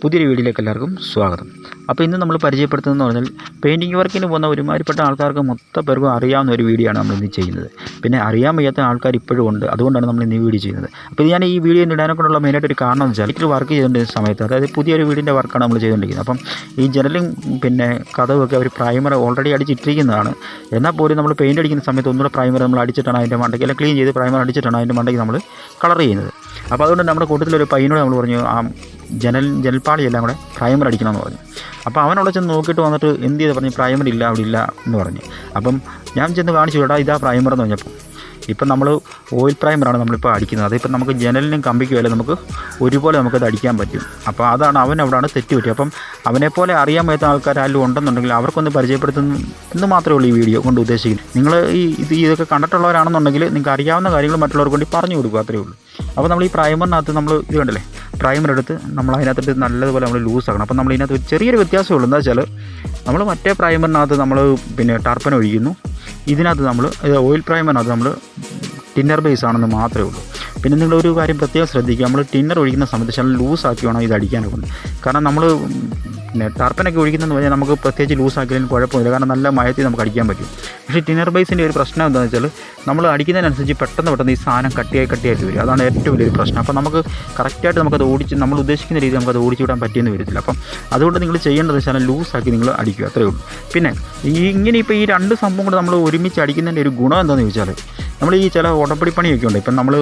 പുതിയൊരു വീഡിയോയിലേക്ക് എല്ലാവർക്കും സ്വാഗതം. അപ്പോൾ ഇന്ന് നമ്മൾ പരിചയപ്പെടുത്തുന്നതെന്ന് പറഞ്ഞാൽ പെയിൻറ്റിങ് വർക്കിന് പോകുന്ന ഒരുമാതിരിപ്പെട്ട ആൾക്കാർക്ക് മൊത്തം പേർക്കും അറിയാവുന്ന ഒരു വീഡിയോ ആണ് നമ്മളിന്ന് ചെയ്യുന്നത്. പിന്നെ അറിയാൻ വയ്യാത്ത ആൾക്കാർ ഇപ്പോഴും ഉണ്ട്, അതുകൊണ്ടാണ് നമ്മൾ ഇന്ന് ഈ വീഡിയോ ചെയ്യുന്നത്. അപ്പോൾ ഞാൻ ഈ വീഡിയോ ഇടാനൊക്കെയുള്ള മെയിനായിട്ടൊരു കാരണം എന്ന് വെച്ചാൽ എനിക്ക് വർക്ക് ചെയ്തുകൊണ്ടിരുന്ന സമയത്ത്, അതായത് പുതിയൊരു വീടിൻ്റെ വർക്കാണ് നമ്മൾ ചെയ്തുകൊണ്ടിരിക്കുന്നത്. അപ്പം ഈ ജനലും പിന്നെ കഥവൊക്കെ അവർ പ്രൈമർ ഓൾറെഡി അടിച്ചിട്ടിരിക്കുന്നതാണ്. എന്നാൽ പോലും നമ്മൾ പെയിൻറ്റ് അടിക്കുന്ന സമയത്ത് ഒന്നുകൂടെ പ്രൈമർ നമ്മൾ അടിച്ചിട്ടാണ് അതിൻ്റെ മണ്ടയ്ക്ക്, അല്ലെങ്കിൽ ക്ലീൻ ചെയ്ത് പ്രൈമർ അടിച്ചിട്ടാണ് അതിൻ്റെ മണ്ടയ്ക്ക് നമ്മൾ കളർ ചെയ്യുന്നത്. അപ്പോൾ അതുകൊണ്ട് നമ്മുടെ കൂട്ടത്തിലൊരു പയ്യനോട് നമ്മൾ പറഞ്ഞു ആ ജനൽപ്പാളിയെല്ലാം കൂടെ പ്രൈമർ അടിക്കണമെന്ന് പറഞ്ഞു. അപ്പോൾ അവനവിടെ ചെന്ന് നോക്കിയിട്ട് വന്നിട്ട് എന്ത് ചെയ്ത് പറഞ്ഞു, പ്രൈമർ ഇല്ല, അവിടെ ഇല്ല എന്ന് പറഞ്ഞു. അപ്പം ഞാൻ ചെന്ന് കാണിച്ചു വിടാം, ഇതാ പ്രൈമർ എന്ന് പറഞ്ഞപ്പോൾ ഇപ്പം നമ്മൾ ഓയിൽ പ്രൈമറാണ് നമ്മളിപ്പോൾ അടിക്കുന്നത്. അതിപ്പോൾ നമുക്ക് ജനലിനും കമ്പിക്കുമല്ലേ നമുക്ക് ഒരുപോലെ നമുക്കത് അടിക്കാൻ പറ്റും. അപ്പോൾ അതാണ് അവൻ അവിടെയാണ് തെറ്റ് പറ്റി. അപ്പം അവനെപ്പോലെ അറിയാൻ പറ്റാത്ത ആൾക്കാരും ഉണ്ടെന്നുണ്ടെങ്കിൽ അവർക്കൊന്ന് പരിചയപ്പെടുത്തുന്നു എന്ന് മാത്രമേ ഉള്ളൂ ഈ വീഡിയോ കൊണ്ട് ഉദ്ദേശിക്കുന്നത്. നിങ്ങൾ ഇതൊക്കെ കണ്ടിട്ടുള്ളവരാണെന്നുണ്ടെങ്കിൽ നിങ്ങൾക്ക് അറിയാവുന്ന കാര്യങ്ങൾ മറ്റുള്ളവർക്ക് വേണ്ടി പറഞ്ഞു കൊടുക്കുക, അത്രയേ ഉള്ളൂ. അപ്പോൾ നമ്മൾ ഈ പ്രൈമറിനകത്ത് നമ്മൾ ഇത് കണ്ടല്ലേ, പ്രൈമർ എടുത്ത് നമ്മൾ അതിനകത്തിട്ട് നല്ലതുപോലെ നമ്മൾ ലൂസാക്കണം. അപ്പോൾ നമ്മൾ ഇതിനകത്ത് ചെറിയൊരു വ്യത്യാസമേ ഉള്ളൂ. എന്താ വെച്ചാൽ നമ്മൾ മറ്റേ പ്രൈമറിനകത്ത് നമ്മൾ പിന്നെ ടർപ്പൻ ഒഴിക്കുന്നു, ഇതിനകത്ത് നമ്മൾ ഓയിൽ പ്രൈമറിനകത്ത് നമ്മൾ ടിന്നർ ബേസ് ആണെന്ന് മാത്രമേ ഉള്ളൂ. പിന്നെ നിങ്ങളൊരു കാര്യം പ്രത്യേകം ശ്രദ്ധിക്കുക, നമ്മൾ ടിന്നർ ഒഴിക്കുന്ന സമയത്ത് ചില ലൂസാക്കി വേണം ഇത് അടിക്കാനൊക്കെ ഉണ്ട്. കാരണം നമ്മൾ പിന്നെ ടർപ്പനൊക്കെ ഒഴിക്കുന്നതെന്ന് പറഞ്ഞാൽ നമുക്ക് പ്രത്യേകിച്ച് ലൂസാക്കിയതിന് കുഴപ്പമില്ല, കാരണം നല്ല മയത്തിൽ നമുക്ക് അടിക്കാൻ പറ്റും. പക്ഷേ ടിന്നർ ബേസിൻ്റെ ഒരു പ്രശ്നം എന്താണെന്ന് വെച്ചാൽ നമ്മൾ അടിക്കുന്നതിനനുസരിച്ച് പെട്ടെന്ന് ഈ സാധനം കട്ടിയായിട്ട് വരും. അതാണ് ഏറ്റവും വലിയൊരു പ്രശ്നം. അപ്പോൾ നമുക്ക് കറക്റ്റായിട്ട് നമുക്കത് നമ്മൾ ഉദ്ദേശിക്കുന്ന രീതിയിൽ നമുക്കത് ഓടിച്ചു വിടാൻ പറ്റിയെന്ന് വരത്തില്ല. അപ്പം അതുകൊണ്ട് നിങ്ങൾ ചെയ്യേണ്ടത് വെച്ചാൽ ലൂസാക്കി നിങ്ങൾ അടിക്കുക, അത്രയേ ഉള്ളൂ. പിന്നെ ഇങ്ങനെ ഇപ്പോൾ ഈ രണ്ട് സംഭവം കൂടെ നമ്മൾ ഒരുമിച്ച് അടിക്കുന്നതിൻ്റെ ഒരു ഗുണം എന്താണെന്ന് ചോദിച്ചാൽ, നമ്മൾ ഈ ചില ഉടപ്പടിപ്പണിയൊക്കെ ഉണ്ട്. ഇപ്പം നമ്മൾ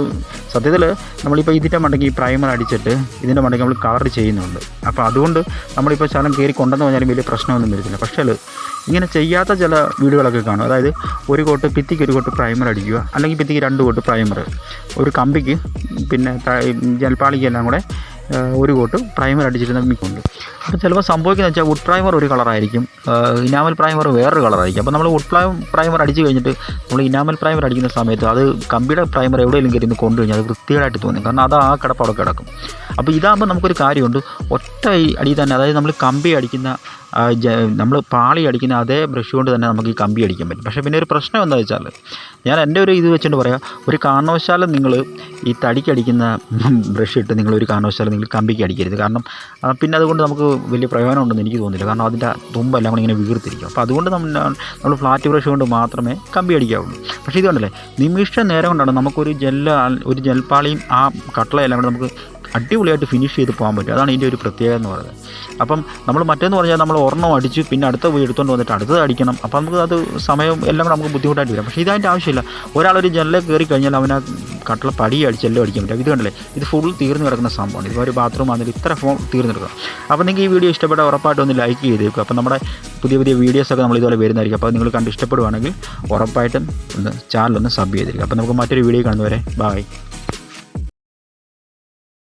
സത്യത്തിൽ നമ്മളിപ്പോൾ ഇതിൻ്റെ മണ്ടയ്ക്ക് ഈ പ്രൈമർ അടിച്ചിട്ട് ഇതിൻ്റെ മണ്ടയ്ക്ക് നമ്മൾ കളർ ചെയ്യുന്നുണ്ട്. അപ്പോൾ അതുകൊണ്ട് നമ്മളിപ്പോൾ ശകലം കയറി കൊണ്ടെന്ന് പറഞ്ഞാലും വലിയ പ്രശ്നമൊന്നും വരത്തില്ല. പക്ഷേ ഇങ്ങനെ ചെയ്യാത്ത ചില വീടുകളൊക്കെ കാണും. അതായത് ഒരു കോട്ട് ഭിത്തിക്ക് ഒരു കോട്ട് പ്രൈമർ അടിക്കുക, അല്ലെങ്കിൽ ഭിത്തിക്ക് 2 കോട്ട് പ്രൈമർ, ഒരു കമ്പിക്ക് പിന്നെ ജൽപ്പാളിക്കെല്ലാം കൂടെ ഒരു കോട്ട് പ്രൈമർ അടിച്ചിരുന്ന മിക്കുണ്ട്. അപ്പോൾ ചിലപ്പോൾ സംഭവിക്കുന്നത് വെച്ചാൽ വുഡ് പ്രൈമർ ഒരു കളറായിരിക്കും, ഇനാമൽ പ്രൈമർ വേറൊരു കളറായിരിക്കും. അപ്പോൾ നമ്മൾ വുഡ് പ്രൈമർ അടിച്ച് കഴിഞ്ഞിട്ട് നമ്മൾ ഇനാമൽ പ്രൈമർ അടിക്കുന്ന സമയത്ത് അത് കമ്പിയുടെ പ്രൈമർ എവിടെയെങ്കിലും കയറി കൊണ്ടു കഴിഞ്ഞാൽ അത് വൃത്തികേടായിട്ട് തോന്നി, കാരണം അത് ആ കിടപ്പ് അവിടെ കിടക്കും. അപ്പോൾ ഇതാകുമ്പോൾ നമുക്കൊരു കാര്യമുണ്ട്, ഒറ്റ അടി തന്നെ, അതായത് നമ്മൾ കമ്പി അടിക്കുന്ന നമ്മൾ പാളി അടിക്കുന്ന അതേ ബ്രഷ് കൊണ്ട് തന്നെ നമുക്ക് ഈ കമ്പി അടിക്കാൻ പറ്റും. പക്ഷേ പിന്നെ ഒരു പ്രശ്നം എന്താ വെച്ചാൽ, ഞാൻ എൻ്റെ ഒരു ഇത് വെച്ചിട്ട് പറയാം, ഒരു കാരണവശാലും നിങ്ങൾ ഈ തടിക്കടിക്കുന്ന ബ്രഷ് ഇട്ട് നിങ്ങൾ ഒരു കാരണവശാലും നിങ്ങൾ കമ്പിക്ക് അടിക്കരുത്. കാരണം പിന്നെ അതുകൊണ്ട് നമുക്ക് വലിയ പ്രയോജനം ഉണ്ടെന്ന് എനിക്ക് തോന്നുന്നില്ല, കാരണം അതിൻ്റെ തുമ്പെല്ലാം കൂടെ ഇങ്ങനെ വീർത്തിരിക്കും. അപ്പോൾ അതുകൊണ്ട് നമ്മൾ ഫ്ലാറ്റ് ബ്രഷ് കൊണ്ട് മാത്രമേ കമ്പി അടിക്കാവുള്ളൂ. പക്ഷേ ഇത് കണ്ടല്ലേ, നിമിഷ നേരം കൊണ്ടാണ് നമുക്കൊരു ജൽപ്പാളിയും ആ കട്ടളയെല്ലാം കൂടെ നമുക്ക് അടിപൊളിയായിട്ട് ഫിനിഷ് ചെയ്ത് പോകാൻ പറ്റും. അതാണ് ഇതിൻ്റെ ഒരു പ്രത്യേകത എന്ന് പറയുന്നത്. അപ്പം നമ്മൾ മറ്റേന്ന് പറഞ്ഞാൽ നമ്മൾ ഒരെണ്ണം അടിച്ച് പിന്നെ അടുത്ത പോയി എടുത്തുകൊണ്ട് വന്നിട്ട് അടുത്തത് അടിക്കണം. അപ്പോൾ നമുക്ക് അത് സമയം എല്ലാം കൂടെ നമുക്ക് ബുദ്ധിമുട്ടായിട്ട് വരും. പക്ഷേ ഇതിൻ്റെ ആവശ്യമില്ല. ഒരാളൊരു ജനലിൽ കയറി കഴിഞ്ഞാൽ അവന് കട്ടള പടി അടിച്ചെല്ലാം അടിക്കാൻ പറ്റും. ഇത് കണ്ടല്ലേ, ഇത് ഫുൾ തീർന്നു കിടക്കുന്ന സംഭവമാണ്. ഇത് ഒരു ബാത്റൂം അതിൽ ഇത്ര ഫോൺ തീർന്നെടുക്കുക. അപ്പോൾ നിങ്ങൾക്ക് ഈ വീഡിയോ ഇഷ്ടപ്പെട്ടാൽ ഉറപ്പായിട്ടും ഒന്ന് ലൈക്ക് ചെയ്തേക്കും. അപ്പോൾ നമ്മുടെ പുതിയ വീഡിയോസൊക്കെ നമ്മൾ ഇതുപോലെ വരുന്നതായിരിക്കും. അപ്പോൾ നിങ്ങൾ കണ്ട് ഇഷ്ടപ്പെടുവാണെങ്കിൽ ഉറപ്പായിട്ടും ഒന്ന് ചാനലൊന്ന് സബ് ചെയ്തിരിക്കും. അപ്പോൾ നമുക്ക് മറ്റൊരു വീഡിയോ കാണുന്നവരെ ബൈ.